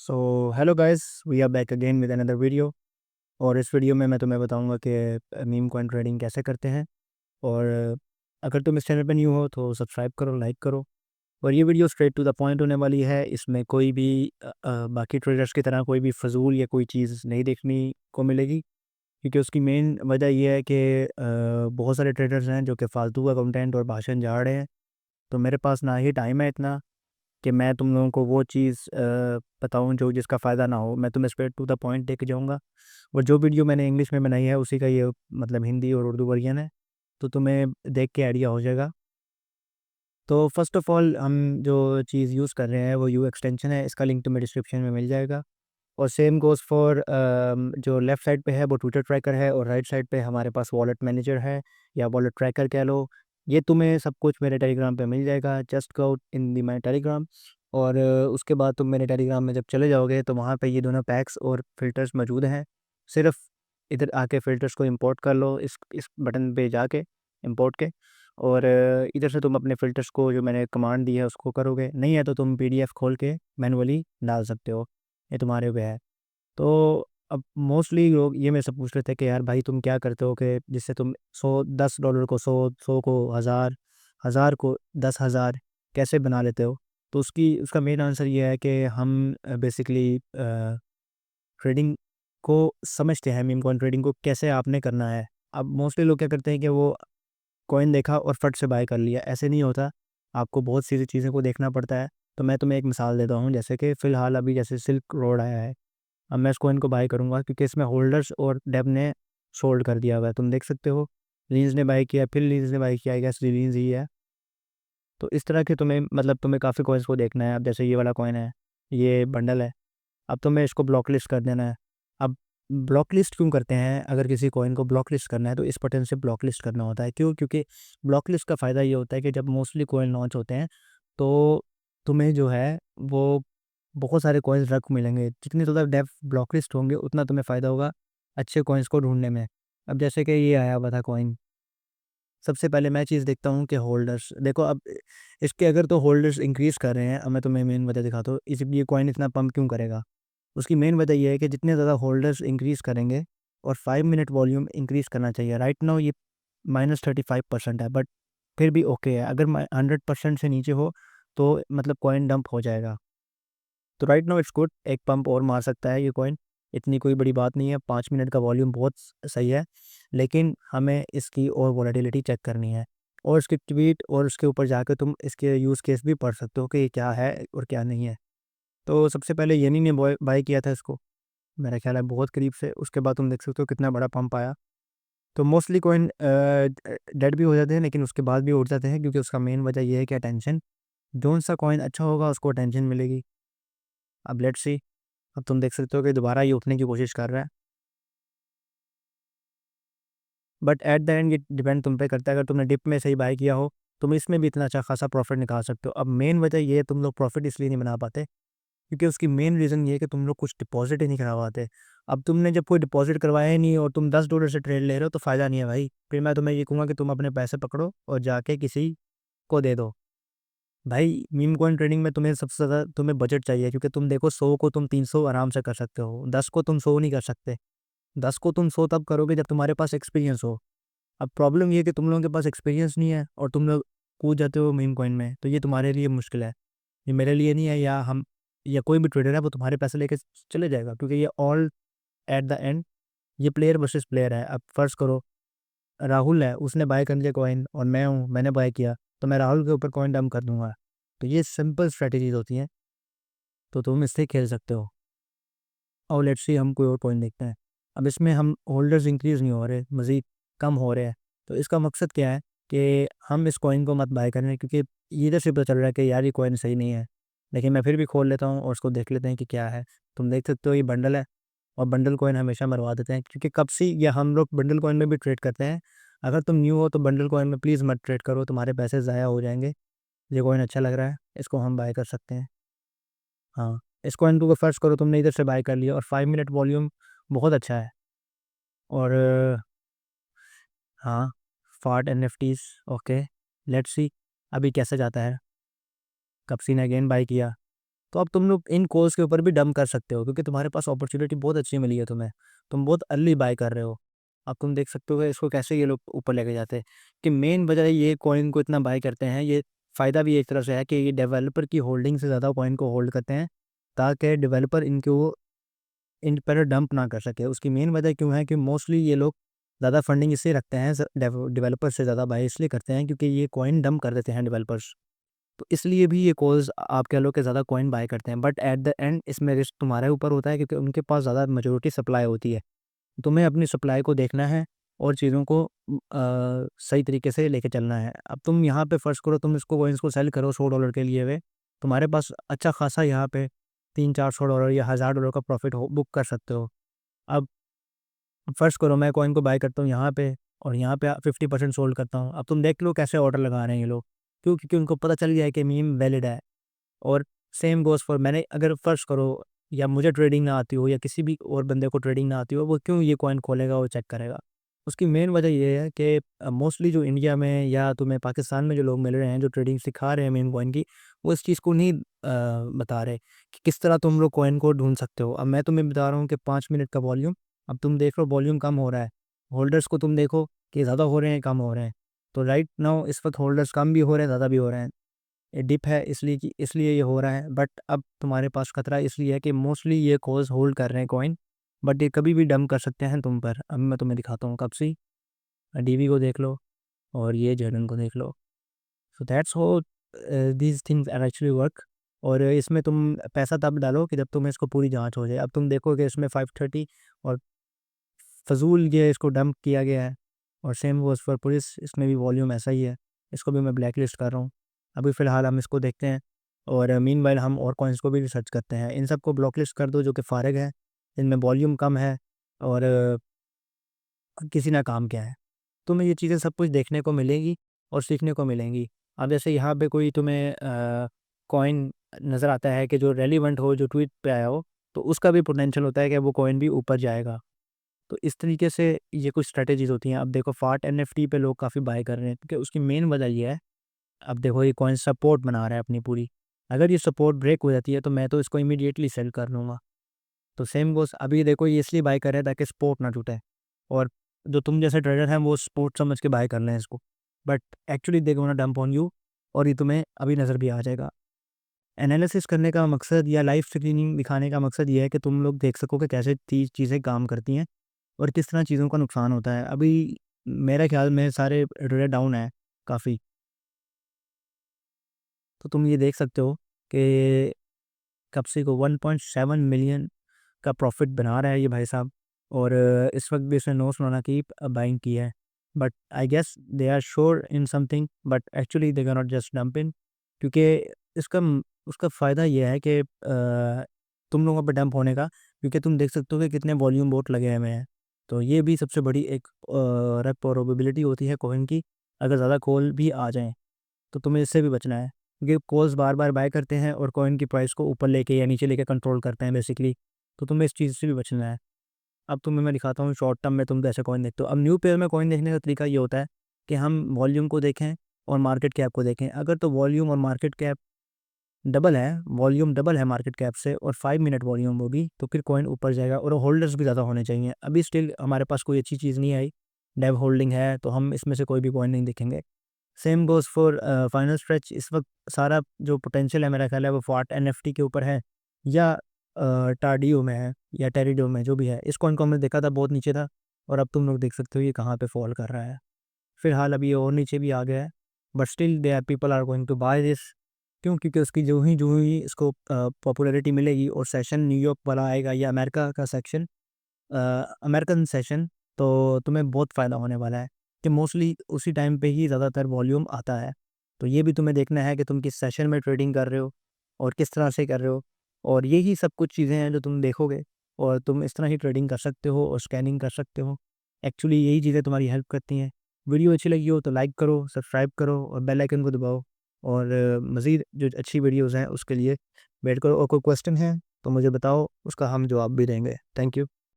So hello guys, we are back again with another video. और इस video में मैं तुम्हें बताऊंगा कि मीम कॉइन ट्रेडिंग कैसे करते हैं। और अगर तुम इस चैनल पर न्यू हो तो सब्सक्राइब करो, लाइक करो। और ये video straight to the point होने वाली है। इसमें कोई भी बाकी ट्रेडर्स की तरह कोई भी फजूल या कोई चीज़ नहीं देखने को मिलेगी, क्योंकि उसकी मेन वजह यह है कि बहुत सारे ट्रेडर्स हैं जो कि फालतू का कंटेंट और भाषण झाड़ रहे हैं। तो मेरे पास ना ही टाइम है इतना कि मैं तुम लोगों को वो चीज़ बताऊं जो जिसका फ़ायदा ना हो। मैं तुम्हें स्ट्रेट टू द पॉइंट दे के जाऊँगा। और जो वीडियो मैंने इंग्लिश में बनाई है उसी का ये मतलब हिंदी और उर्दू वर्जन है, तो तुम्हें देख के आइडिया हो जाएगा। तो फर्स्ट ऑफ़ ऑल हम जो चीज़ यूज़ कर रहे हैं वो यू एक्सटेंशन है। इसका लिंक तुम्हें डिस्क्रिप्शन में मिल जाएगा। और सेम गोज़ फॉर जो लेफ़्ट साइड पे है वो ट्विटर ट्रैकर है, और राइट साइड पे हमारे पास वॉलेट मैनेजर है या वॉलेट ट्रैकर कह लो। ये तुम्हें सब कुछ मेरे टेलीग्राम पे मिल जाएगा। जस्ट गो इन दी माई टेलीग्राम। और उसके बाद तुम मेरे टेलीग्राम में जब चले जाओगे तो वहाँ पे ये दोनों पैक्स और फ़िल्टर्स मौजूद हैं। सिर्फ इधर आके फ़िल्टर्स को इंपोर्ट कर लो, इस बटन पे जाके इंपोर्ट के। और इधर से तुम अपने फ़िल्टर्स को जो मैंने कमांड दी है उसको करोगे। नहीं है तो तुम पीडीएफ खोल के मैनुअली डाल सकते हो, ये तुम्हारे पे है। तो अब मोस्टली लोग ये मेरे से पूछ रहे थे कि यार भाई तुम क्या करते हो कि जिससे तुम 110 डॉलर को 100 को 1000, 1000 को 10,000 कैसे बना लेते हो। तो उसका मेन आंसर ये है कि हम बेसिकली ट्रेडिंग को समझते हैं। मीम कॉइन ट्रेडिंग को कैसे आपने करना है। अब मोस्टली लोग क्या करते हैं कि वो कॉइन देखा और फट से बाय कर लिया, ऐसे नहीं होता। आपको बहुत सी चीज़ों को देखना पड़ता है। तो मैं तुम्हें एक मिसाल देता हूँ, जैसे कि फ़िलहाल अभी जैसे सिल्क रोड आया है। अब मैं इस कॉइन को बाय करूँगा क्योंकि इसमें होल्डर्स और डेब ने सोल्ड कर दिया हुआ है, तुम देख सकते हो। लीज ने बाय किया, फिर लीज ने बाय किया, आई गेस लीज ही है। तो इस तरह के तुम्हें मतलब तुम्हें काफ़ी कॉइन्स को देखना है। अब जैसे ये वाला कॉइन है, ये बंडल है। अब तुम्हें इसको ब्लॉक लिस्ट कर देना है। अब ब्लॉक लिस्ट क्यों करते हैं? अगर किसी कॉइन को ब्लॉक लिस्ट करना है तो इस बटन से ब्लॉक लिस्ट करना होता है। क्यों? क्योंकि ब्लॉक लिस्ट का फ़ायदा ये होता है कि जब मोस्टली कॉइन लॉन्च होते हैं तो तुम्हें जो है वो बहुत सारे कॉइन्स रख मिलेंगे। जितनी ज़्यादा डेप्थ ब्लॉक लिस्ट होंगे उतना तुम्हें फ़ायदा होगा अच्छे कॉइन्स को ढूँढने में। अब जैसे कि ये आया हुआ था कॉइन, सबसे पहले मैं चीज़ देखता हूँ कि होल्डर्स देखो। अब इसके अगर तो होल्डर्स इंक्रीज़ कर रहे हैं, अब मैं तुम्हें मेन वजह दिखाता हूँ, इस ये कॉइन इतना पंप क्यों करेगा। उसकी मेन वजह ये है कि जितने ज़्यादा होल्डर्स इंक्रीज़ करेंगे और 5 मिनट वॉल्यूम इंक्रीज़ करना चाहिए। राइट नाउ ये -35% है, बट फिर भी ओके है। अगर 100% से नीचे हो तो मतलब कॉइन डंप हो जाएगा। तो राइट नाउ इट्स गुड, एक पंप और मार सकता है ये कॉइन, इतनी कोई बड़ी बात नहीं है। 5 मिनट का वॉल्यूम बहुत सही है, लेकिन हमें इसकी और वोलेटिलिटी चेक करनी है। और इसकी ट्वीट और उसके ऊपर जाकर तुम इसके यूज़ केस भी पढ़ सकते हो कि ये क्या है और क्या नहीं है। तो सबसे पहले येनी ने बाय किया था इसको, मेरा ख्याल है बहुत करीब से। उसके बाद तुम देख सकते हो कितना बड़ा पंप आया। तो मोस्टली कॉइन डेड भी हो जाते हैं, लेकिन उसके बाद भी उठ जाते हैं, क्योंकि उसका मेन वजह ये है कि अटेंशन, जौन सा कॉइन अच्छा होगा उसको अटेंशन मिलेगी। अब लेट्स सी, अब तुम देख सकते हो कि दोबारा ये उठने की कोशिश कर रहा है, बट एट द एंड ये डिपेंड तुम पे करता है। अगर तुमने डिप में सही बाय किया हो तुम इसमें भी इतना अच्छा खासा प्रॉफिट निकाल सकते हो। अब मेन वजह ये है तुम लोग प्रॉफिट इसलिए नहीं बना पाते क्योंकि उसकी मेन रीज़न ये है कि तुम लोग कुछ डिपॉजिट ही नहीं करवाते। अब तुमने जब कोई डिपॉजिट करवाया ही नहीं और तुम $10 से ट्रेड ले रहे हो तो फ़ायदा नहीं है भाई। फिर मैं तुम्हें ये कहूँगा कि तुम अपने पैसे पकड़ो और जाके किसी को दे दो। भाई मीम कॉइन ट्रेडिंग में तुम्हें सबसे ज़्यादा तुम्हें बजट चाहिए, क्योंकि तुम देखो 100 को तुम 300 आराम से कर सकते हो, 10 को तुम 100 नहीं कर सकते। 10 को तुम 100 तब करोगे जब तुम्हारे पास एक्सपीरियंस हो। अब प्रॉब्लम ये है कि तुम लोगों के पास एक्सपीरियंस नहीं है और तुम लोग कूद जाते हो मीम कॉइन में, तो ये तुम्हारे लिए मुश्किल है। ये मेरे लिए नहीं है, या कोई भी ट्रेडर है वो तुम्हारे पैसे लेके चले जाएगा, क्योंकि ये ऑल एट द एंड ये प्लेयर वर्सेस प्लेयर है। अब फ़र्ज़ करो राहुल है, उसने बाय कर लिया कॉइन और मैं हूँ, मैंने बाय किया, तो मैं राहुल के ऊपर कॉइन डंप कर दूँगा। तो ये सिंपल स्ट्रैटेजीज़ होती हैं, तो तुम इससे खेल सकते हो। और लेट्स सी हम कोई और कॉइन देखते हैं। अब इसमें हम होल्डर्स इंक्रीज़ नहीं हो रहे, मज़ीद कम हो रहे हैं। तो इसका मकसद क्या है कि हम इस कॉइन को मत बाय करें, क्योंकि इधर से पता चल रहा है कि यार ये कॉइन सही नहीं है। लेकिन मैं फिर भी खोल लेता हूँ और उसको देख लेते हैं कि क्या है। तुम देख सकते हो ये बंडल है, और बंडल कॉइन हमेशा मरवा देते हैं, क्योंकि कब सी या हम लोग बंडल कॉइन में भी ट्रेड करते हैं। अगर तुम न्यू हो तो बंडल कॉइन में प्लीज़ मत ट्रेड करो, तुम्हारे पैसे ज़ाया हो जाएँगे। ये कॉइन अच्छा लग रहा है, इसको हम बाय कर सकते हैं। हाँ, इस कॉइन को फ़र्ज़ करो तुमने इधर से बाय कर लिया और 5 मिनट वॉल्यूम बहुत अच्छा है। और हाँ, fart NFTs okay, let's see अभी कैसे जाता है। कप्सी ने अगेन बाय किया, तो अब तुम लोग इन कॉल्स के ऊपर भी डंप कर सकते हो, क्योंकि तुम्हारे पास अपॉर्चुनिटी बहुत अच्छी मिली है तुम्हें, तुम बहुत अर्ली बाय कर रहे हो। अब तुम देख सकते हो कि इसको कैसे ये लोग ऊपर लेके जाते हैं, कि मेन वजह ये कॉइन को इतना बाय करते हैं, ये फ़ायदा भी एक तरह से है कि ये डेवलपर की होल्डिंग से ज़्यादा कॉइन को होल्ड करते हैं, ताकि डेवलपर इनको इन पर डंप ना कर सके। उसकी मेन वजह क्यों है कि मोस्टली ये लोग ज़्यादा फंडिंग इससे रखते हैं, डेवलपर से ज़्यादा बाय इसलिए करते हैं क्योंकि ये कॉइन डंप कर देते हैं डेवलपर्स। तो इसलिए भी ये कॉल्स आप कह लो कि ज़्यादा कॉइन बाय करते हैं, बट एट द एंड इसमें रिस्क तुम्हारे ऊपर होता है, क्योंकि उनके पास ज़्यादा मेजॉरिटी सप्लाई होती है। तुम्हें अपनी सप्लाई को देखना है और चीज़ों को सही तरीके से लेके चलना है। अब तुम यहाँ पे फ़र्ज़ करो तुम इसको कॉइन्स को सेल करो $100 के लिए हुए, तुम्हारे पास अच्छा खासा यहाँ पे $300-400 या $1000 का प्रॉफ़िट हो बुक कर सकते हो। अब फ़र्ज़ करो मैं कॉइन को बाय करता हूँ यहाँ पे और यहाँ पे 50% सोल्ड करता हूँ। अब तुम देख लो कैसे ऑर्डर लगा रहे हैं ये लोग। क्यों? क्योंकि उनको पता चल गया है कि मीम वैलिड है। और सेम गोज़ फॉर मैंने अगर फ़र्ज़ करो या मुझे ट्रेडिंग ना आती हो या किसी भी और बंदे को ट्रेडिंग ना आती हो, वो क्यों ये कॉइन खोलेगा और चेक करेगा? उसकी मेन वजह ये है कि मोस्टली जो इंडिया में या तुम्हें पाकिस्तान में जो लोग मिल रहे हैं, जो ट्रेडिंग सिखा रहे हैं मीम कॉइन की, वो इस चीज़ को नहीं बता रहे कि किस तरह तुम लोग कॉइन को ढूँढ सकते हो। अब मैं तुम्हें बता रहा हूँ कि 5 मिनट का वॉल्यूम, अब तुम देख लो वॉल्यूम कम हो रहा है। होल्डर्स को तुम देखो कि ज़्यादा हो रहे हैं, कम हो रहे हैं। तो राइट नाउ इस वक़्त होल्डर्स कम भी हो रहे हैं, ज़्यादा भी हो रहे हैं। ये डिप है इसलिए ये हो रहा है, बट अब तुम्हारे पास खतरा इसलिए है कि मोस्टली ये कॉल्स होल्ड कर रहे हैं कॉइन, बट ये कभी भी डंप कर सकते हैं तुम पर। अब मैं तुम्हें दिखाता हूँ कब से। डीवी को देख लो और ये जर्डन को देख लो। So that's how these things are actually work. और इसमें तुम पैसा तब डालो कि जब तुम्हें इसको पूरी जांच हो जाए। अब तुम देखोगे इसमें 530 और फजूल ये इसको डंप किया गया है। और सेम गोज़ फॉर पुलिस, इसमें भी वॉल्यूम ऐसा ही है। इसको भी मैं ब्लैक लिस्ट कर रहा हूँ। अभी फ़िलहाल हम इसको देखते हैं और मीनवाइल हम और कॉइन्स को भी रिसर्च करते हैं। इन सबको ब्लॉक लिस्ट कर दो जो कि फ़ारिग है, इनमें वॉल्यूम कम है और किसी ना काम के हैं। तुम्हें ये चीज़ें सब कुछ देखने को मिलेंगी और सीखने को मिलेंगी। अब जैसे यहाँ पे कोई तुम्हें कॉइन नज़र आता है कि जो रेलेवेंट हो, जो ट्वीट पे आया हो, तो उसका भी पोटेंशियल होता है कि वो कॉइन भी ऊपर जाएगा। तो इस तरीके से ये कुछ स्ट्रैटेजीज़ होती हैं। अब देखो फाट एनएफटी पे लोग काफ़ी बाय कर रहे हैं, क्योंकि उसकी मेन वजह ये है, अब देखो ये कॉइन सपोर्ट बना रहा है अपनी पूरी। अगर ये सपोर्ट ब्रेक हो जाती है तो मैं तो इसको इमीडिएटली सेल कर लूँगा। तो सेम गोज़ अभी देखो ये इसलिए बाय कर रहे हैं ताकि सपोर्ट ना टूटे, और जो तुम जैसे ट्रेडर हैं वो सपोर्ट समझ के बाय कर रहे हैं इसको। But actually they gonna dump on you, और ये तुम्हें अभी नज़र भी आ जाएगा। एनालिसिस करने का मकसद या लाइव स्क्रीनिंग दिखाने का मकसद ये है कि तुम लोग देख सको कि कैसे चीज़ें काम करती हैं और किस तरह चीज़ों का नुकसान होता है। अभी मेरे ख्याल में सारे ट्रेडर डाउन है काफ़ी। तो तुम ये देख सकते हो कि कब से को 1.7 मिलियन का प्रॉफिट बना रहा है ये भाई साहब, और इस वक्त भी इसने नो सुनाना की बाइंग की है। But I guess they are sure in something, but actually they can not just dump in, क्योंकि उसका फ़ायदा ये है कि तुम लोगों पर डंप होने का, क्योंकि तुम देख सकते हो कि कितने वॉल्यूम बोट लगे हुए हैं। तो ये भी सबसे बड़ी एक प्रोबेबिलिटी होती है कॉइन की, अगर ज़्यादा कॉल भी आ जाएँ तो तुम्हें इससे भी बचना है, क्योंकि कॉल्स बार-बार बाय करते हैं और कॉइन की प्राइस को ऊपर लेके या नीचे लेके कंट्रोल करते हैं बेसिकली। तो तुम्हें इस चीज़ से भी बचना है। अब तुम्हें मैं दिखाता हूँ शॉर्ट टर्म में तुम कैसे कॉइन देखते हो। अब न्यू पेयर में कॉइन देखने का तरीका ये होता है कि हम वॉल्यूम को देखें और मार्केट कैप को देखें। अगर तो वॉल्यूम और मार्केट कैप डबल है, वॉल्यूम डबल है मार्केट कैप से और 5 मिनट वॉल्यूम होगी, तो फिर कॉइन ऊपर जाएगा और होल्डर्स भी ज़्यादा होने चाहिए। अभी स्टिल हमारे पास कोई अच्छी चीज़ नहीं आई, डेव होल्डिंग है, तो हम इसमें से कोई भी कॉइन नहीं देखेंगे। Same goes for final stretch. इस वक्त सारा जो पोटेंशियल है मेरा ख्याल है वो फाट एनएफटी के ऊपर है, या टार्डियो में है, या टेरिडो में, जो भी है। इस कॉइन को हमने देखा था बहुत नीचे था, और अब तुम लोग देख सकते हो ये कहाँ पे फॉल कर रहा है। फिलहाल अभी ये और नीचे भी आ गया है, but still they are people are going to buy this. क्यों? क्योंकि उसकी जो ही इसको पॉपुलैरिटी मिलेगी और सेशन न्यूयॉर्क वाला आएगा या अमेरिका का सेक्शन, अमेरिकन सेशन, तो तुम्हें बहुत फ़ायदा होने वाला है कि मोस्टली उसी टाइम पे ही ज़्यादातर वॉल्यूम आता है। तो ये भी तुम्हें देखना है कि तुम किस सेशन में ट्रेडिंग कर रहे हो और किस तरह से कर रहे हो, और यही सब कुछ चीज़ें हैं जो तुम देखोगे और तुम इस तरह ही ट्रेडिंग कर सकते हो और स्कैनिंग कर सकते हो। एक्चुअली यही चीज़ें तुम्हारी हेल्प करती हैं। वीडियो अच्छी लगी हो तो लाइक करो, सब्सक्राइब करो और बेल आइकन को दबाओ, और मज़ीद जो अच्छी वीडियोज़ हैं उसके लिए वेट करो। और कोई क्वेश्चन है तो मुझे बताओ, उसका हम जवाब भी देंगे। Thank you.